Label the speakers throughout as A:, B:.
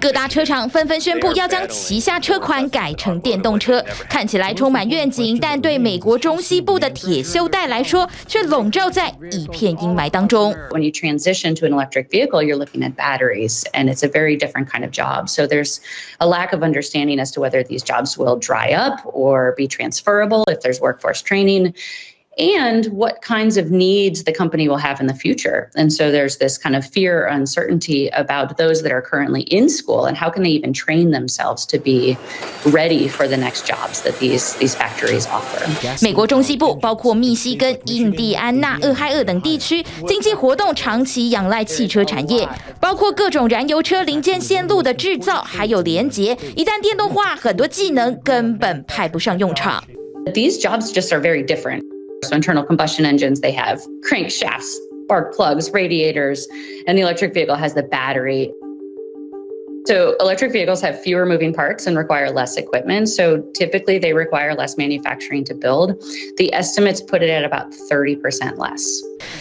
A: 各大车厂纷纷宣布要将旗下车款改成电动车，看起来充满愿景，但对美国中西部的铁锈带来说，却笼罩在一片阴霾当中。
B: When you transition to an electric vehicle, you're looking at batteries, and it's a very different kind of job. So there's a lack of understanding as to whether these jobs will dry up or be transferable if there's workforce training, and what kinds of needs the company will have in the future. And so there's this kind of fear or uncertainty about those that are currently in school and how can they even train themselves to be ready for the next jobs that these factories offer.
A: 美国中西部包括密西根、印第安纳、俄亥俄等地区，经济活动长期仰赖汽车产业，包括各种燃油车零件线路的制造，还有连结。一旦电动化，很多技能根本派不上用场。
B: These jobs just are very different. So internal combustion engines, they have crankshafts, spark plugs, radiators, and the electric vehicle has the battery. So electric vehicles have fewer moving parts and require less equipment. So typically they require less manufacturing to build. The estimates put it at about 30% less.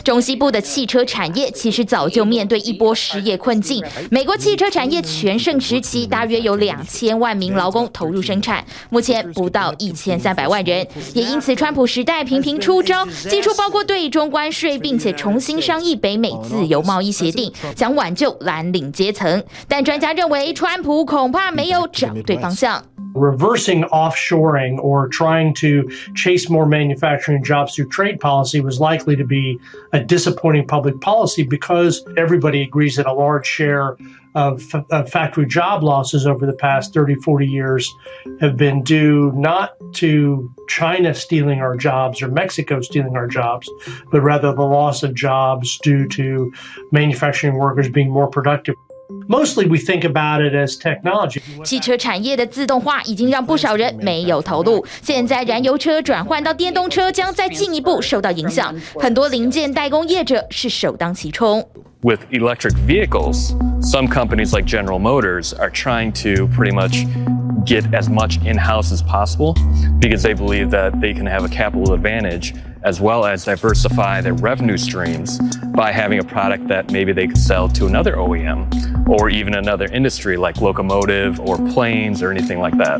A: 中西部的汽车产业其实早就面对一波失业困境。美国汽车产业全盛时期，大约有2000万名劳工投入生产，目前不到1300万人。也因此，川普时代频频出招，祭出包括对中关税，并且重新商议北美自由贸易协定，想挽救蓝领阶层。但专家认为，川普恐怕没有找对方向。
C: Reversing offshoring or trying to chase more manufacturing jobs through trade policy was likely to be a disappointing public policy because everybody agrees that a large share of factory job losses over the past 30, 40 years have been due not to China stealing our jobs or Mexico stealing our jobs, but rather the loss of jobs due to manufacturing workers being more productive. Mostly we think about it as technology.
A: 汽车产业的自动化已经让不少人没有头路，现在燃油车转换到电动车将再进一步受到影响，很多零件代工业者是首当其冲。
D: With electric vehicles, some companies like General Motors are trying to pretty much get as much in-house as possible because they believe that they can have a capital advantage as well as diversify their revenue streams by having a product that maybe they could sell to another OEM or even another industry like locomotive or planes or anything like that.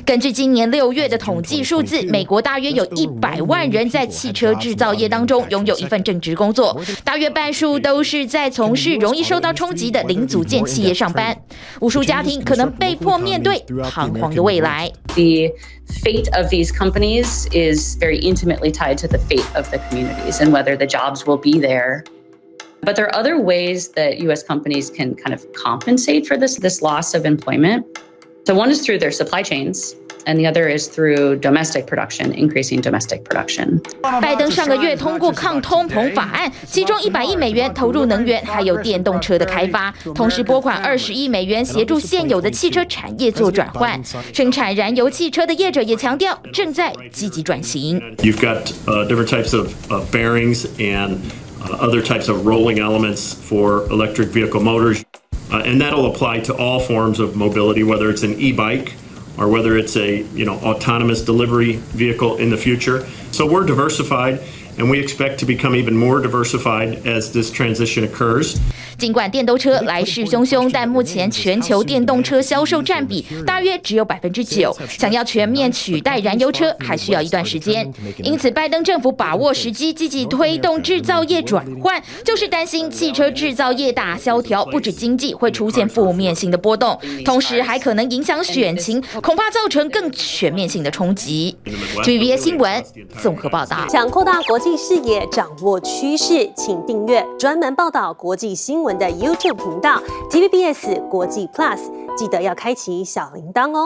A: 根据今年6月的统计数字，美国大约有100万人在汽车制造业当中拥有一份正职工作，大约半数都是在从事容易受到冲击的零组件企业上班，无数家庭可能被迫面对彷徨的未来。
B: The fate of these companies is very intimately tied to the fate of the communities and whether the jobs will be there. But there are other ways that U.S. companies can kind of compensate for this loss of employment. So one is through their supply chains, and the other is through domestic production, increasing domestic production.
A: 拜登上个月通过抗通膨法案，其中100亿美元投入能源还有电动车的开发，同时拨款20亿美元协助现有的汽车产业做转换。生产燃油汽车的业者也强调，正在积极转型。
E: You've got different types of bearings and other types of rolling elements for electric vehicle motors, and that'll apply to all forms of mobility, whether it's an e-bike or whether it's a autonomous delivery vehicle in the future. So we're diversified, and we expect to become even more diversified as this transition occurs.
A: 尽管电动车来势汹汹，但目前全球电动车销售占比大约只有9%，想要全面取代燃油车还需要一段时间。因此，拜登政府把握时机，积极推动制造业转换，就是担心汽车制造业大萧条，不止经济会出现负面性的波动，同时还可能影响选情，恐怕造成更全面性的冲击。TVBS 新闻综合报道。
F: 想扩大国际视野，掌握趋势，请订阅专门报道国际新闻的 YouTube 频道 TVBS 国际 Plus， 记得要开启小铃铛哦。